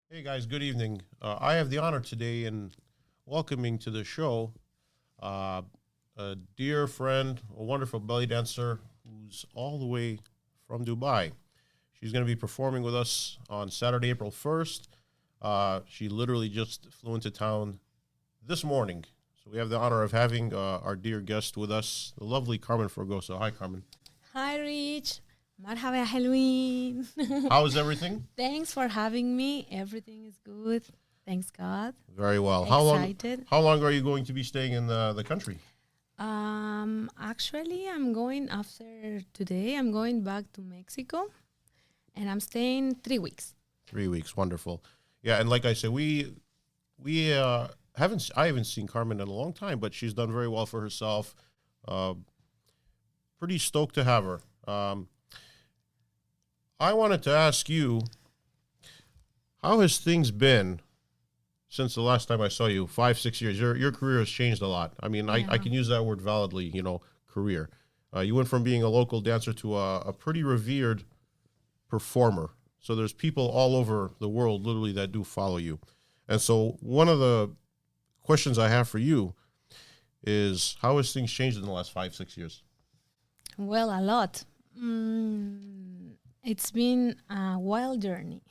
Hey guys, good evening. I have the honor today in welcoming to the show uh, a dear friend, a wonderful belly dancer who's all the way from Dubai. She's going to be performing with us on Saturday, April 1st. She literally just flew into town this morning. So we have the honor of having our dear guest with us, the lovely Carmen Fragoso. Hi, Carmen. Hi, Rich. مرحبا يا حلوين. How is everything? Thanks for having me. Everything is good. Thanks God. Very well. Excited. How long are you going to be staying in the country? Actually, I'm going after today. I'm going back to Mexico, and I'm staying 3 weeks. 3 weeks, wonderful. Yeah, and like I said, we haven't seen Carmen in a long time, but she's done very well for herself. Uh, Pretty stoked to have her. I wanted to ask you, how has things been since the last time I saw you? 5, 6 years. Your career has changed a lot. I mean, I Yeah. can use that word validly. Career. You went from being a local dancer to a pretty revered performer. So there's people all over the world, literally, that do follow you. And so one of the questions I have for you is, how has things changed in the last 5, 6 years? Well, a lot. It's been a wild journey.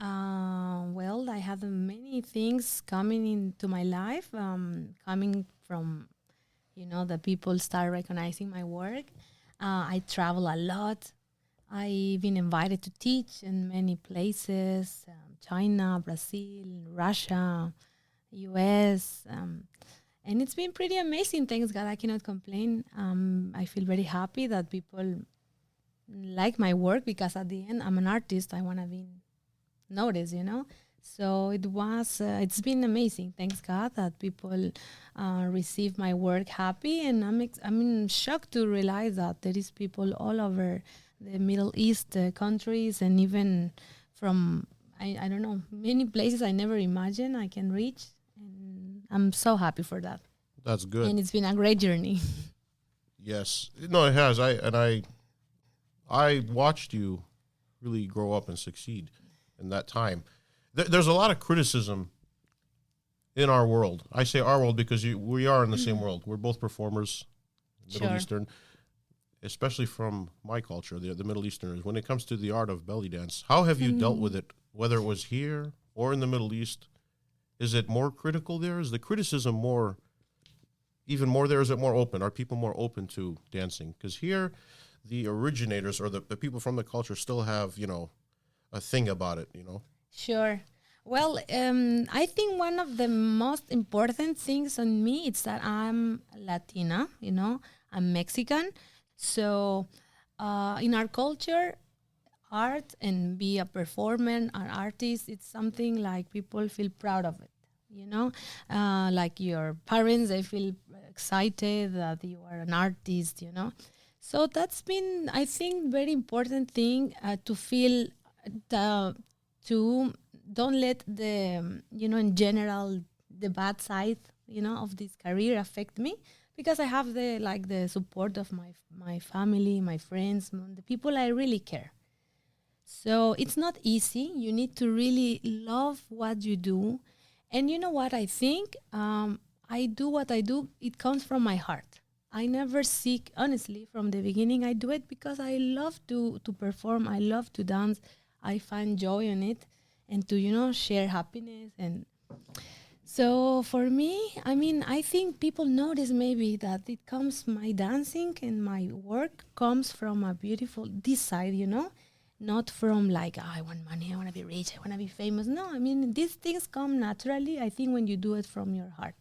Well, I had many things coming into my life, coming from, the people start recognizing my work. I travel a lot. I've been invited to teach in many places, China, Brazil, Russia, US. And it's been pretty amazing. Thanks God, I cannot complain. I feel very happy that people like my work because at the end, I'm an artist. I want to be noticed. So it's been amazing. Thanks God that people receive my work happy. And I'm shocked to realize that there is people all over the Middle East countries and even from, I don't know, many places I never imagined I can reach. And I'm so happy for that. That's good. And it's been a great journey. Yes. No, it has. I watched you really grow up and succeed in that time. There's a lot of criticism in our world. I say our world because we are in the same world. We're both performers, Middle Sure. Eastern, especially from my culture, the Middle Easterners. When it comes to the art of belly dance, how have you dealt with it, whether it was here or in the Middle East? Is it more critical there? Is the criticism even more there? Is it more open? Are people more open to dancing? Because here, the originators or the people from the culture still have, a thing about it. Sure. Well, I think one of the most important things on me is that I'm Latina, I'm Mexican. So in our culture, art and be a performer, an artist, it's something like people feel proud of it. Like your parents, they feel excited that you are an artist. So that's been, I think, very important thing to feel to don't let in general, the bad side, of this career affect me because I have the support of my family, my friends, the people I really care. So it's not easy. You need to really love what you do. And you know what I think? I do what I do. It comes from my heart. I never seek, honestly, from the beginning. I do it because I love to perform. I love to dance. I find joy in it and to, share happiness. And so for me, I think people notice maybe that it comes, my dancing and my work comes from a beautiful, this side, not from like, I want money, I want to be rich, I want to be famous. No, these things come naturally, I think, when you do it from your heart.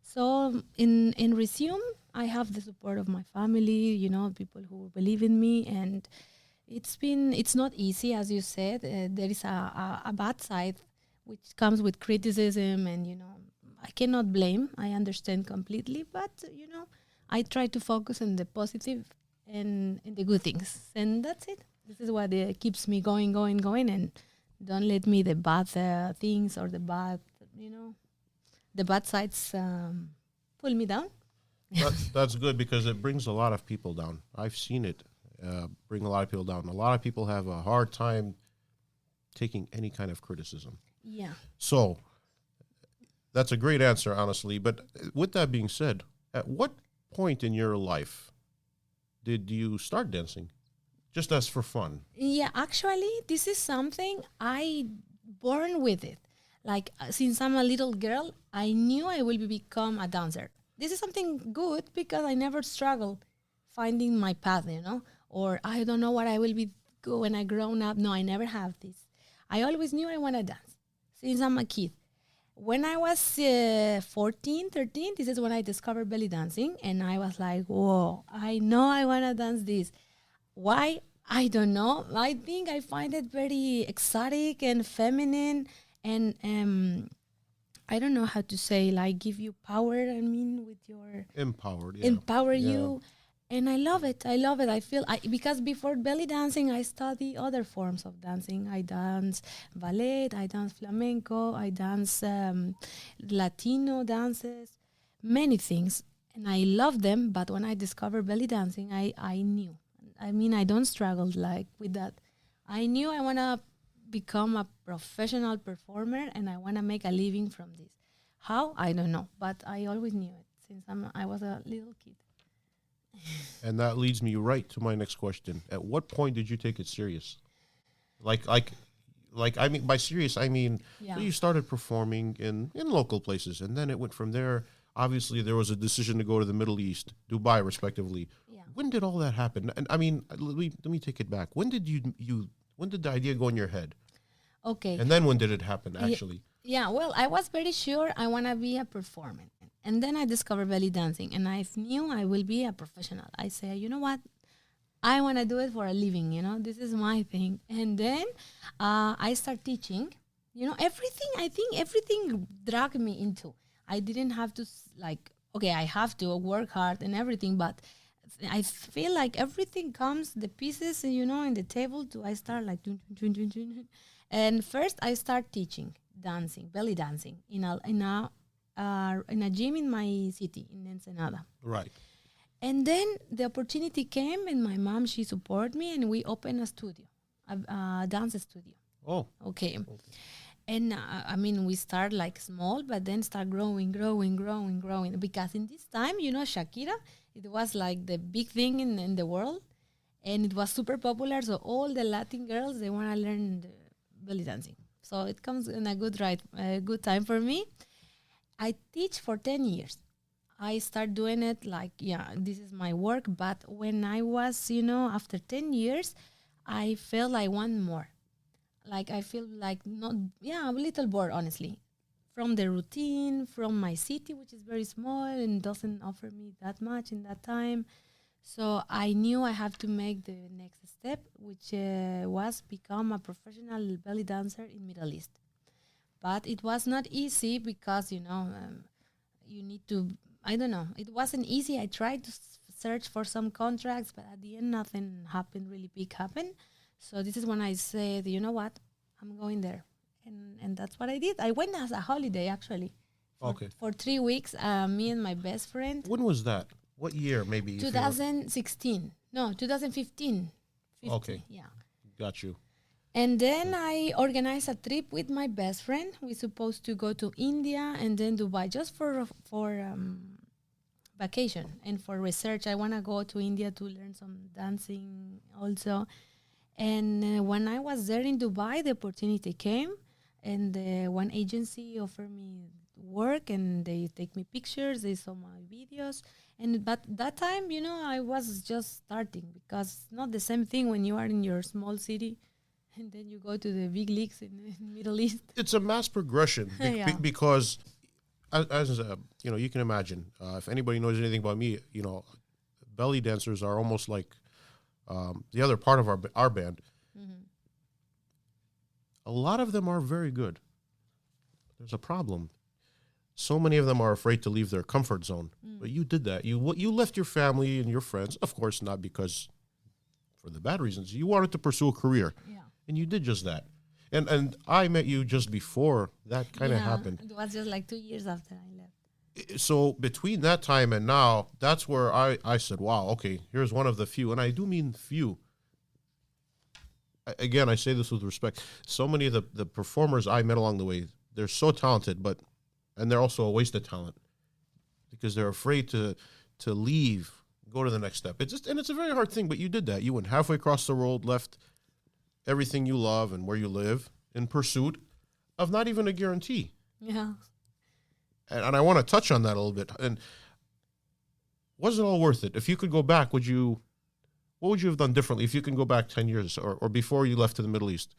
So in Resume, I have the support of my family, people who believe in me. And it's not easy, as you said. There is a bad side, which comes with criticism. And, I cannot blame. I understand completely. But, I try to focus on the positive and the good things. And that's it. This is what keeps me going, and don't let me the bad things or the bad sides pull me down. That's good because it brings a lot of people down. I've seen it bring a lot of people down. A lot of people have a hard time taking any kind of criticism. Yeah. So that's a great answer, honestly. But with that being said, at what point in your life did you start dancing? Just as for fun? Yeah, actually, this is something I born with it. Like since I'm a little girl, I knew I will become a dancer. This is something good because I never struggled finding my path, or I don't know what I will be when I grown up. No, I never have this. I always knew I want to dance since I'm a kid. When I was 14, 13, this is when I discovered belly dancing, and I was like, whoa, I know I want to dance this. Why? I don't know. I think I find it very exotic and feminine, and I don't know how to say, like, give you power. I mean, with your empower you, and I love it. I love it. I feel because before belly dancing, I study other forms of dancing. I dance ballet. I dance flamenco. I dance Latino dances, many things, and I love them. But when I discovered belly dancing, I knew. I mean, I don't struggle like with that. I knew I want to become a professional performer and I want to make a living from this. How? I don't know, but I always knew it since I was a little kid. And that leads me right to my next question. At what point did you take it serious? Like I mean, by serious, I mean, so you started performing in local places, and then it went from there. Obviously, there was a decision to go to the Middle East, Dubai, respectively. Yeah. When did all that happen? And I mean, let me take it back. When did when did the idea go in your head? Okay. And then when did it happen, actually? Yeah, well, I was very sure I want to be a performer. And then I discovered belly dancing, and I knew I will be a professional. I say, you know what? I want to do it for a living, this is my thing. And then I start teaching, I think everything dragged me into. I didn't have to I have to work hard and everything, but I feel like everything comes, the pieces, in the table I start like, and first I start teaching dancing, belly dancing in a gym in my city, in Ensenada. Right. And then the opportunity came, and my mom, she supported me, and we opened a studio, a dance studio. Oh. Okay. And I mean, we start like small, but then start growing. Because in this time, Shakira, it was like the big thing in the world, and it was super popular. So all the Latin girls, they want to learn the belly dancing. So it comes in a good time for me. I teach for 10 years. I start doing it this is my work. But when I was, after 10 years, I felt I want more. Like I feel like a little bored, honestly, from the routine, from my city, which is very small and doesn't offer me that much in that time. So I knew I have to make the next step, which was become a professional belly dancer in Middle East. But it was not easy because, you need to, I don't know, it wasn't easy. I tried to search for some contracts, but at the end, nothing happened, really big happened. So this is when I said, you know what, I'm going there. And that's what I did. I went as a holiday, actually. For 3 weeks, me and my best friend. When was that? What year, maybe? 2016. No, 2015. Okay. Yeah. Got you. And then I organized a trip with my best friend. We're supposed to go to India and then Dubai just for vacation and for research. I want to go to India to learn some dancing also. And when I was there in Dubai, the opportunity came, and one agency offered me work, and they take me pictures. They saw my videos, but that time, I was just starting, because it's not the same thing when you are in your small city, and then you go to the big leagues in the Middle East. It's a mass progression because, as you can imagine, if anybody knows anything about me, belly dancers are almost like the other part of our band. Mm-hmm. A lot of them are very good. There's a problem. So many of them are afraid to leave their comfort zone. But you did that. You left your family and your friends, of course, not because for the bad reasons. You wanted to pursue a career. Yeah. And you did just that. And I met you just before that kind of happened. It was just like 2 years after I left. So between that time and now, that's where I said, wow, okay, here's one of the few, and I do mean few. again, I say this with respect. So many of the performers I met along the way, they're so talented, and they're also a waste of talent because they're afraid to leave, go to the next step. And it's a very hard thing, but you did that. You went halfway across the world, left everything you love and where you live in pursuit of not even a guarantee. Yeah. And I want to touch on that a little bit. And was it all worth it? If you could go back, what would you have done differently if you can go back 10 years or before you left to the Middle East?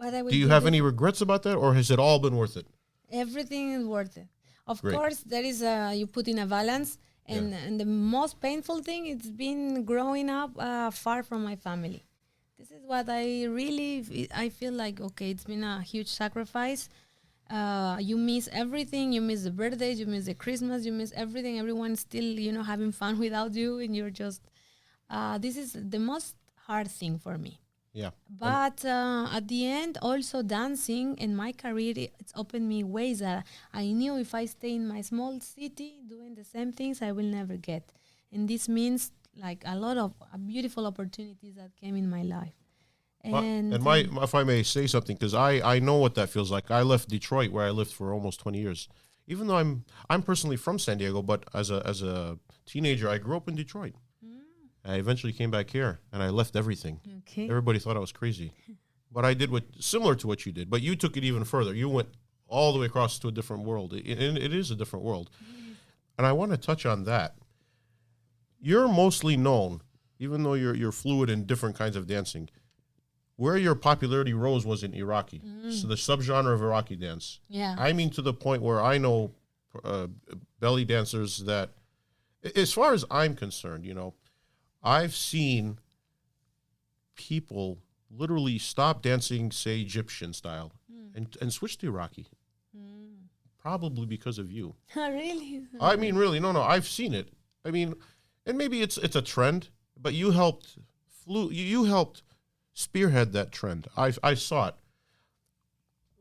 Do you have any regrets about that, or has it all been worth it? Everything is worth it. Of Great. course, there is you put in a balance, and the most painful thing, it's been growing up far from my family. This is what I feel like, okay, it's been a huge sacrifice. You miss everything. You miss the birthdays, you miss the Christmas, you miss everything. Everyone's still, having fun without you, and you're just, this is the most hard thing for me. Yeah. But at the end, also dancing in my career, it's opened me ways that I knew if I stay in my small city doing the same things, I will never get. And this means like a lot of beautiful opportunities that came in my life. If I may say something, because I know what that feels like. I left Detroit, where I lived for almost 20 years. Even though I'm personally from San Diego, but as a teenager, I grew up in Detroit. I eventually came back here, and I left everything. Okay. Everybody thought I was crazy. But I did similar to what you did, but you took it even further. You went all the way across to a different world. It is a different world. And I want to touch on that. You're mostly known, even though you're fluid in different kinds of dancing, where your popularity rose was in Iraqi. So the subgenre of Iraqi dance. Yeah. I mean, to the point where I know belly dancers that, as far as I'm concerned, I've seen people literally stop dancing, say, Egyptian style and switch to Iraqi. Probably because of you. Really? I mean, really, no, I've seen it. I mean, and maybe it's a trend, but you helped spearhead that trend. I saw it.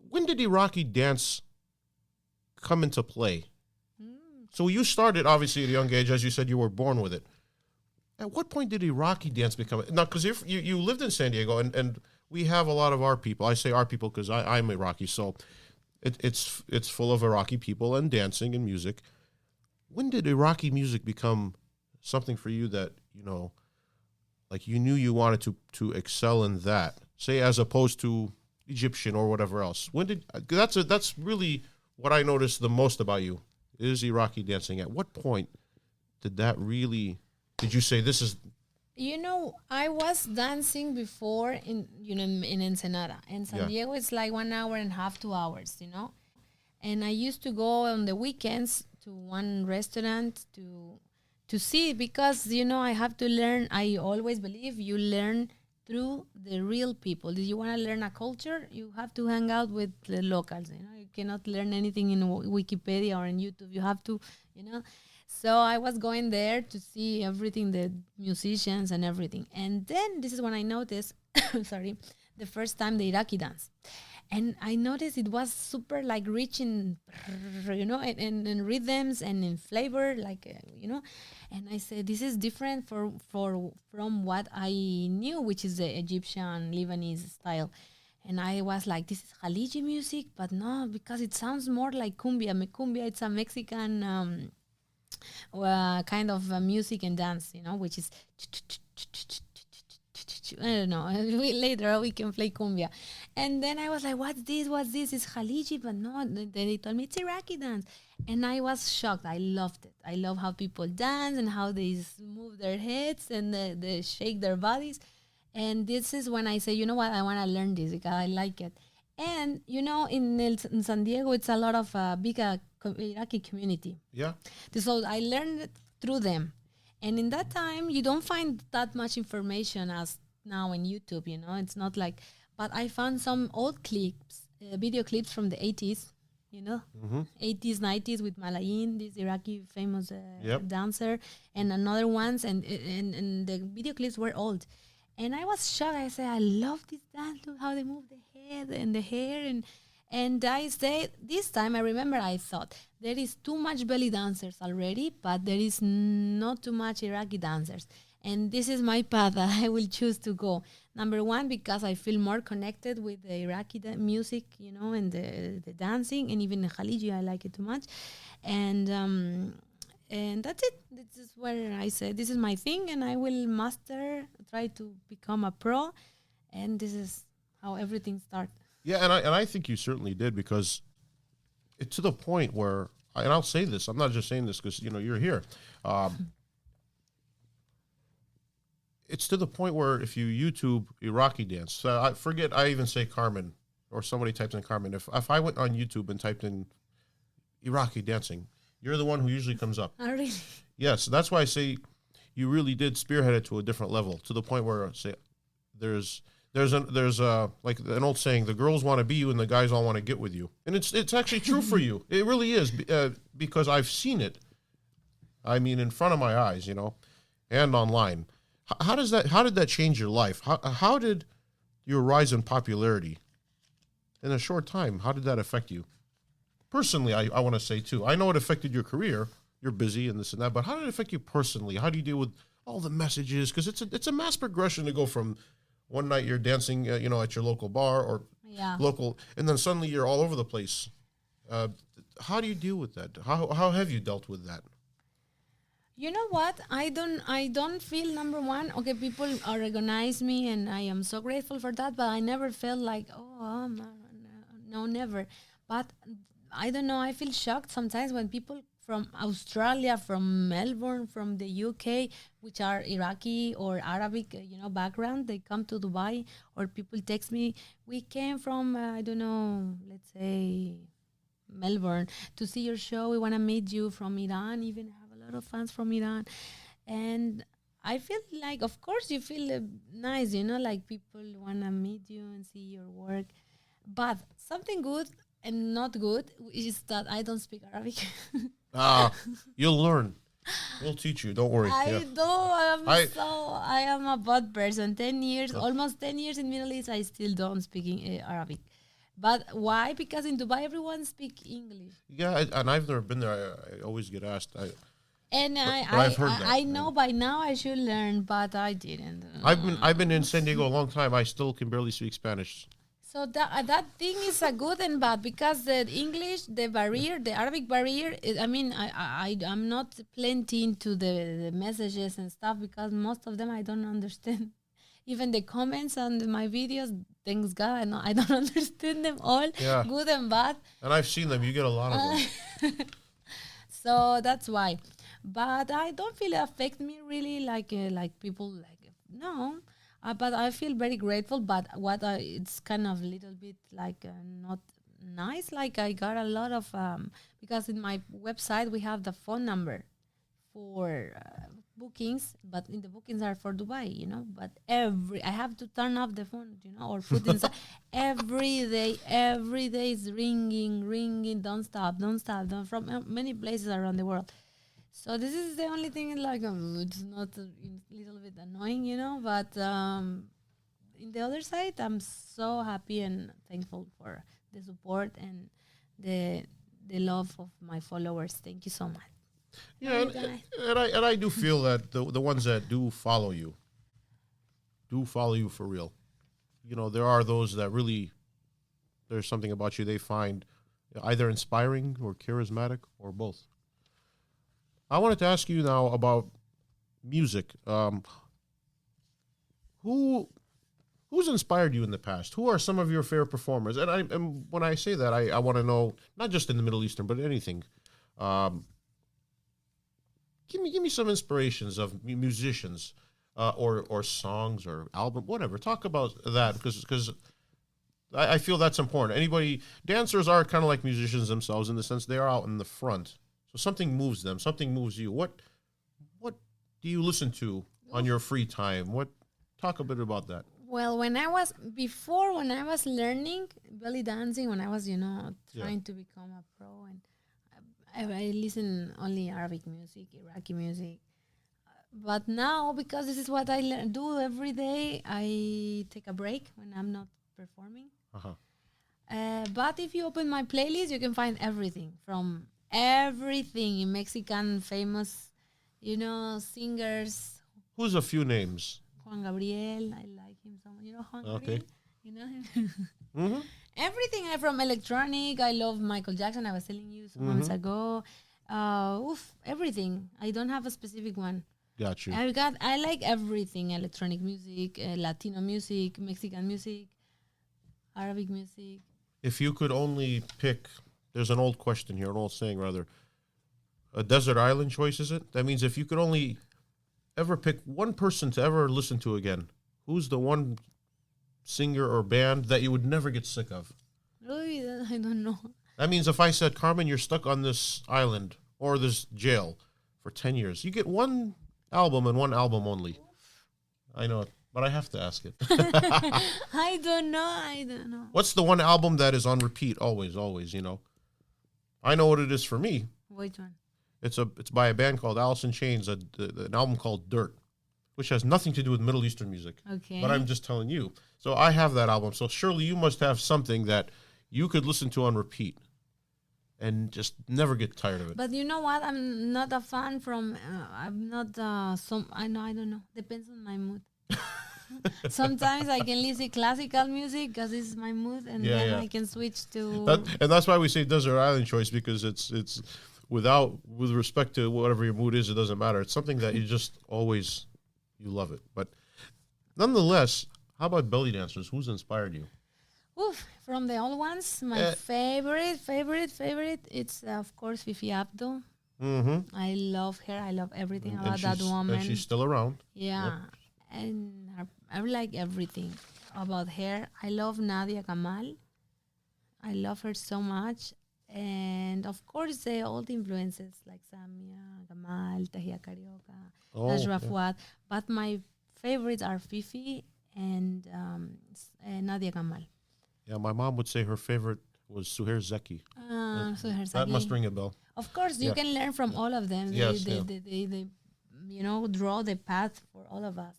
When did Iraqi dance come into play? So you started, obviously, at a young age. As you said, you were born with it. At what point did Iraqi dance become... Now, because you lived in San Diego, and we have a lot of our people. I say our people because I'm Iraqi, so it's full of Iraqi people and dancing and music. When did Iraqi music become something for you that, like you knew you wanted to excel in that, say, as opposed to Egyptian or whatever else? That's really what I noticed the most about you, is Iraqi dancing. At what point did that really... Did you say this is... I was dancing before in Ensenada. And San Diego, it's like 1 hour and a half, 2 hours, And I used to go on the weekends to one restaurant to see, because, I have to learn. I always believe you learn through the real people. If you want to learn a culture, you have to hang out with the locals, You cannot learn anything in Wikipedia or in YouTube. You have to, So I was going there to see everything, the musicians and everything. And then this is when I noticed, the first time the Iraqi dance. And I noticed it was super like rich in, in rhythms and in flavor, And I said, this is different from what I knew, which is the Egyptian Lebanese style. And I was like, this is Khaliji music, but no, because it sounds more like cumbia. Cumbia, it's a Mexican... kind of music and dance, which is I don't know. Later we can play cumbia. And then I was like, what's this? It's Khaliji, but no. Then they told me it's Iraqi dance. And I was shocked. I loved it. I love how people dance and how they move their heads and they shake their bodies. And this is when I say, you know what, I want to learn this because I like it. And, in San Diego, it's a lot of big Iraqi community. Yeah. So I learned it through them. And in that time, you don't find that much information as now in YouTube, It's not like... But I found some old clips, video clips from the 80s, 80s, 90s with Malayin, this Iraqi famous dancer, and another ones. And the video clips were old. And I was shocked. I said, I love this dance. Look how they move the head and the hair. And I said, this time I remember I thought, there is too much belly dancers already, but there is not too much Iraqi dancers. And this is my path that I will choose to go. Number one, because I feel more connected with the Iraqi music, and the dancing, and even the Khaliji, I like it too much. And that's it. This is where I said, this is my thing, and I will try to become a pro. And this is how everything started. Yeah, and I think you certainly did, because it's to the point where, and I'll say this, I'm not just saying this because, you're here. It's to the point where if you YouTube Iraqi dance, I even say Carmen, or somebody types in Carmen. If I went on YouTube and typed in Iraqi dancing, you're the one who usually comes up. Oh, really? Yes, that's why I say you really did spearhead it to a different level, to the point where, say, there's like an old saying, the girls want to be you and the guys all want to get with you. And it's actually true for you. It really is, because I've seen it. I mean, in front of my eyes, and online. How did that change your life? How did your rise in popularity in a short time, how did that affect you? Personally, I want to say too, I know it affected your career. You're busy and this and that, but how did it affect you personally? How do you deal with all the messages? Because it's a mass progression to go from one night you're dancing, at your local bar or local, and then suddenly you're all over the place. How do you deal with that? How have you dealt with that? You know what? I don't feel, number one, okay, people recognize me, and I am so grateful for that, but I never felt like, no, never. But I don't know, I feel shocked sometimes when people from Australia, from Melbourne, from the UK, which are Iraqi or Arabic, background, they come to Dubai, or people text me, we came from, I don't know, let's say Melbourne to see your show. We want to meet you, from Iran, even have a lot of fans from Iran. And I feel like, of course, you feel nice, like people want to meet you and see your work. But something good and not good is that I don't speak Arabic. You'll learn. We'll teach you. Don't worry. I am a bad person. 10 years, almost 10 years in Middle East, I still don't speak Arabic. But why? Because in Dubai, everyone speaks English. Yeah, and I've never been there. I always get asked. I know by now I should learn, but I didn't. I've been in San Diego a long time. I still can barely speak Spanish. So that thing is a good and bad, because the English, the barrier, the Arabic barrier, I'm not plenty into the messages and stuff, because most of them I don't understand. Even the comments on my videos, thanks God, I don't understand them all, good and bad. And I've seen them. You get a lot of them. So that's why. But I don't feel it affect me really like people like, no. But I feel very grateful. But it's kind of a little bit like not nice. Like I got a lot of because in my website we have the phone number for bookings, but in the bookings are for Dubai, But I have to turn off the phone, or put inside. Every day is ringing, don't stop, from many places around the world. So this is the only thing, like it's not a little bit annoying, But in the other side, I'm so happy and thankful for the support and the love of my followers. Thank you so much. Yeah, and I do feel that the ones that do follow you for real. There are those that really, there's something about you they find either inspiring or charismatic or both. I wanted to ask you now about music. Who's inspired you in the past? Who are some of your favorite performers? And when I say that, I want to know, not just in the Middle Eastern, but anything. Give me some inspirations of musicians, or songs or album, whatever. Talk about that, because I feel that's important. Dancers are kind of like musicians themselves, in the sense they are out in the front. So something moves them, something moves you. What do you listen to on your free time? Talk a bit about that. Well, when I was learning belly dancing, when I was, trying to become a pro, and I listen only Arabic music, Iraqi music. But now, because this is what I do every day, I take a break when I'm not performing. But if you open my playlist, you can find everything in Mexican famous, singers Who's a few names? Juan Gabriel, I like him so much. You know Juan Okay. Gabriel? You know him? Mm-hmm. Everything from electronic. I love Michael Jackson. I was telling you some months ago. Everything. I don't have a specific one. Got you. I like everything: electronic music, Latino music, Mexican music, Arabic music. If you could only pick, there's an old question here, an old saying rather. A desert island choice, is it? That means if you could only ever pick one person to ever listen to again, who's the one singer or band that you would never get sick of? Really, I don't know. That means if I said, Carmen, you're stuck on this island or this jail for 10 years, you get one album and one album only. I know it, but I have to ask it. I don't know. What's the one album that is on repeat always, you know? I know what it is for me. Which one? It's by a band called Alice in Chains, an album called Dirt, which has nothing to do with Middle Eastern music. Okay. But I'm just telling you. So I have that album. So surely you must have something that you could listen to on repeat and just never get tired of it. But you know what? I'm not a fan from. I'm not some. I don't know. Depends on my mood. Sometimes I can listen classical music because it's my mood, and then I can switch to. And that's why we say desert island choice, because it's with respect to whatever your mood is, it doesn't matter. It's something that you just always you love it. But nonetheless, how about belly dancers? Who's inspired you? Oof, from the old ones, my favorite, it's of course Fifi Abdo. Mm-hmm. I love her. I love everything about that woman. And she's still around. Yeah, yep. And I like everything about her. I love Nadia Kamal. I love her so much. And of course, the old influences like Samia, Kamal, Tahia Carioca, Najwa Fuad. But my favorites are Fifi and Nadia Kamal. Yeah, my mom would say her favorite was Suher Zeki. Suher Zeki. That must ring a bell. Of course, you can learn from all of them. They draw the path for all of us.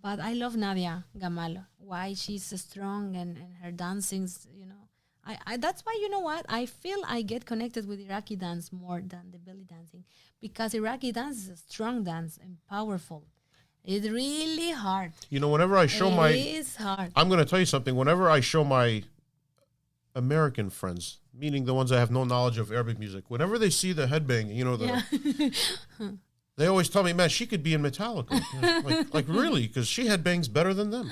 But I love Nadia Gamal. Why she's strong and her dancing's, I that's why, you know what? I feel I get connected with Iraqi dance more than the belly dancing, because Iraqi dance is a strong dance and powerful. It's really hard. Whenever I show it is hard. I'm going to tell you something. Whenever I show my American friends, meaning the ones that have no knowledge of Arabic music, whenever they see the headbang, they always tell me, man, she could be in Metallica. like really, because she headbangs better than them.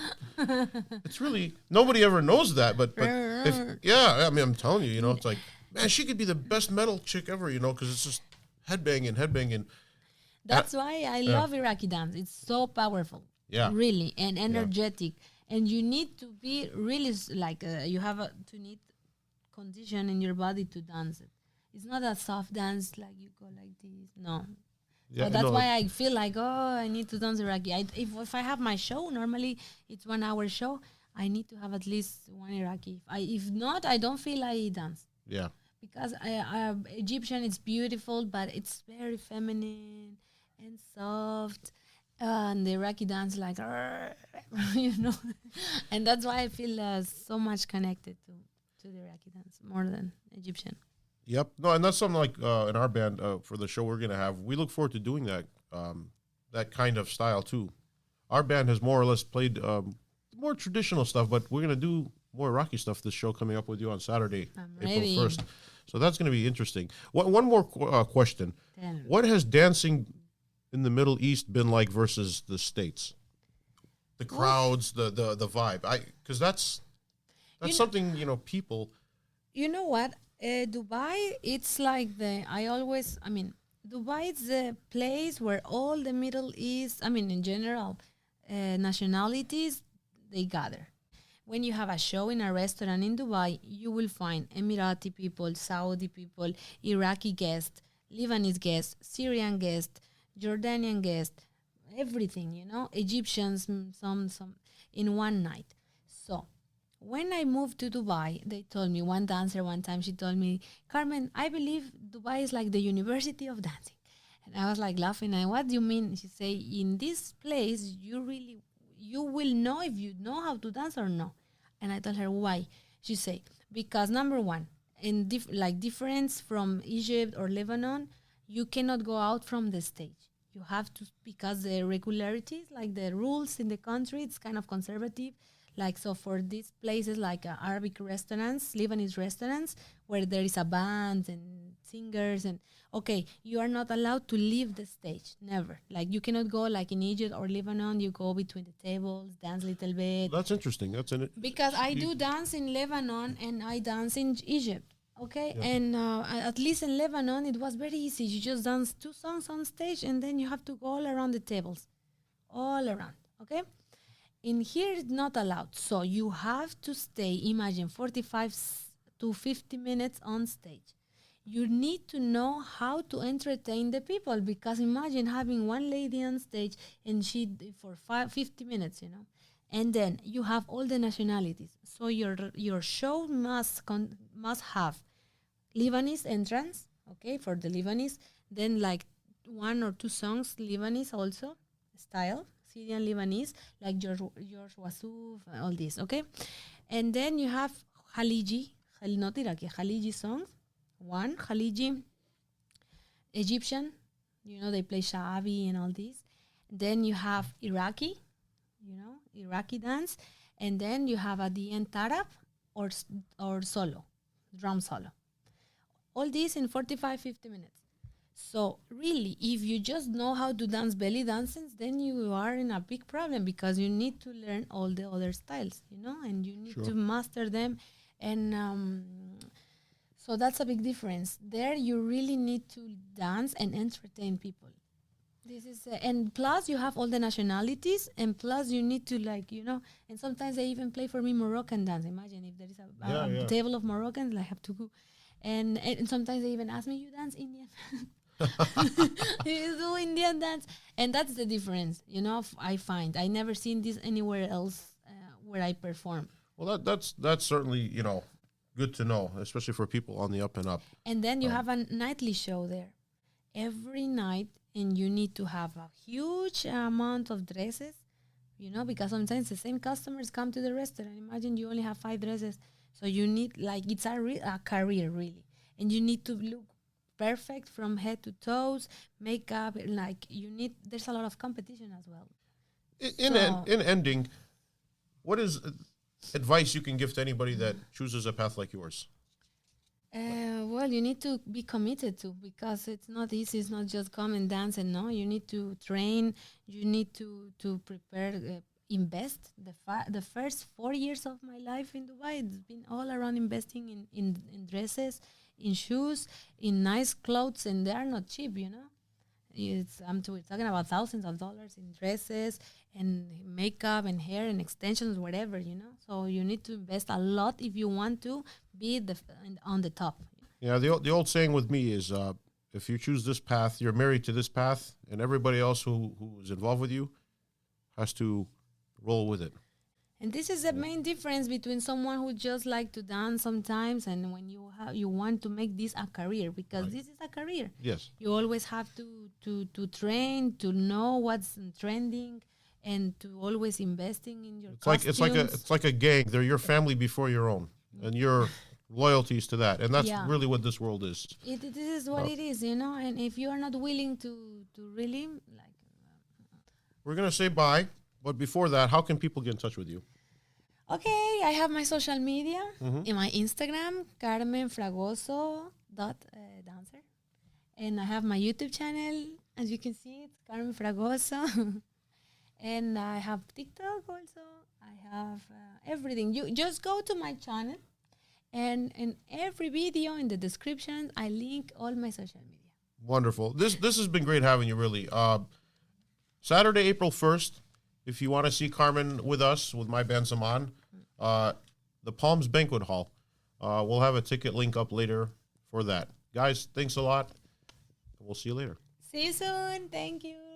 It's really, nobody ever knows that, but I'm telling you, it's like, man, she could be the best metal chick ever, because it's just headbanging. That's why I love Iraqi dance. It's so powerful. Yeah. Really, and energetic. Yeah. And you need to be really, you have to need condition in your body to dance it. It's not a soft dance like you go like this. No. Yeah, so that's why I feel like, I need to dance Iraqi. If I have my show, normally it's 1 hour show, I need to have at least one Iraqi. If not, I don't feel I dance. Yeah. Because Egyptian is beautiful, but it's very feminine and soft. And the Iraqi dance and that's why I feel so much connected to the Iraqi dance more than Egyptian. Yep. No, and that's something like in our band for the show we're going to have. We look forward to doing that kind of style too. Our band has more or less played more traditional stuff, but we're going to do more Iraqi stuff this show coming up with you on Saturday, April 1st. So that's going to be interesting. One more question. Damn. What has dancing in the Middle East been like versus the States? The crowds, the vibe. Because that's something, people. You know what? Dubai, it's like Dubai is the place where all the Middle East, in general, nationalities, they gather. When you have a show in a restaurant in Dubai, you will find Emirati people, Saudi people, Iraqi guests, Lebanese guests, Syrian guests, Jordanian guests, everything, Egyptians, some in one night. So when I moved to Dubai, they told me, one dancer one time, she told me, Carmen, I believe Dubai is like the University of Dancing. And I was like laughing. And what do you mean? She say, in this place, you will know if you know how to dance or no. And I told her, why? She say, because number one, difference from Egypt or Lebanon, you cannot go out from the stage. You have to, because the regularities, like the rules in the country, it's kind of conservative. Like, so for these places like Arabic restaurants, Lebanese restaurants, where there is a band and singers and, okay, you are not allowed to leave the stage, never. Like, you cannot go like in Egypt or Lebanon, you go between the tables, dance a little bit. That's interesting. Because I do dance in Lebanon and I dance in Egypt, okay? Yeah. And at least in Lebanon, it was very easy. You just dance 2 songs on stage and then you have to go all around the tables, all around, okay? In here, it's not allowed. So you have to stay, imagine, 45 to 50 minutes on stage. You need to know how to entertain the people, because imagine having one lady on stage and she for 50 minutes, you know. And then you have all the nationalities. So your show must have Lebanese entrance, okay, for the Lebanese. Then like 1 or 2 songs Lebanese also, style. Syrian Lebanese, like George Wassouf, all this, okay? And then you have Khaliji, not Iraqi, Khaliji songs. 1, Khaliji, Egyptian, you know, they play Sha'abi and all this. Then you have Iraqi, you know, Iraqi dance. And then you have at the end Tarab or solo, drum solo. All this in 45, 50 minutes. So really, if you just know how to dance belly dances, then you are in a big problem, because you need to learn all the other styles, you know, and you need to master them. And so that's a big difference. There, you really need to dance and entertain people. This is, and plus you have all the nationalities, and plus you need to, like, you know, and sometimes they even play for me Moroccan dance. Imagine if there is a table of Moroccans, I have to go. And sometimes they even ask me, you dance Indian? You do Indian dance, and that's the difference, you know. I find I never seen this anywhere else where I perform. Well, that's certainly, you know, good to know, especially for people on the up and up. And then you have a nightly show there every night, and you need to have a huge amount of dresses, you know, because sometimes the same customers come to the restaurant. Imagine you only have 5 dresses, so you need, like, it's a career really, and you need to look perfect from head to toes, makeup, like you need, there's a lot of competition as well. In ending, what is advice you can give to anybody that chooses a path like yours? Well, you need to be committed to, because it's not easy. It's not just come and dance and no. You need to train. You need to prepare, invest. The first 4 years of my life in Dubai, it's been all around investing in dresses, in shoes, in nice clothes, and they are not cheap, you know. We're talking about thousands of dollars in dresses and makeup and hair and extensions, whatever, you know. So you need to invest a lot if you want to be on the top. Yeah, the old saying with me is, if you choose this path, you're married to this path, and everybody else who is involved with you has to roll with it. And this is the main difference between someone who just like to dance sometimes and when you want to make this a career, because this is a career. Yes. You always have to train, to know what's trending, and to always investing in your costumes. It's like a gang. They're your family before your own, and your loyalties to that. And that's really what this world is. This is what it is, you know. And if you are not willing to really, like... We're going to say bye. But before that, how can people get in touch with you? Okay, I have my social media. In my Instagram, carmenfragosodance. And I have my YouTube channel. As you can see, it's Carmen Fragoso. And I have TikTok also. I have everything. You just go to my channel. And in every video in the description, I link all my social media. Wonderful. This has been great having you, really. Saturday, April 1st. If you want to see Carmen with us, with my band Zamman, the Palms Banquet Hall. We'll have a ticket link up later for that. Guys, thanks a lot. We'll see you later. See you soon. Thank you.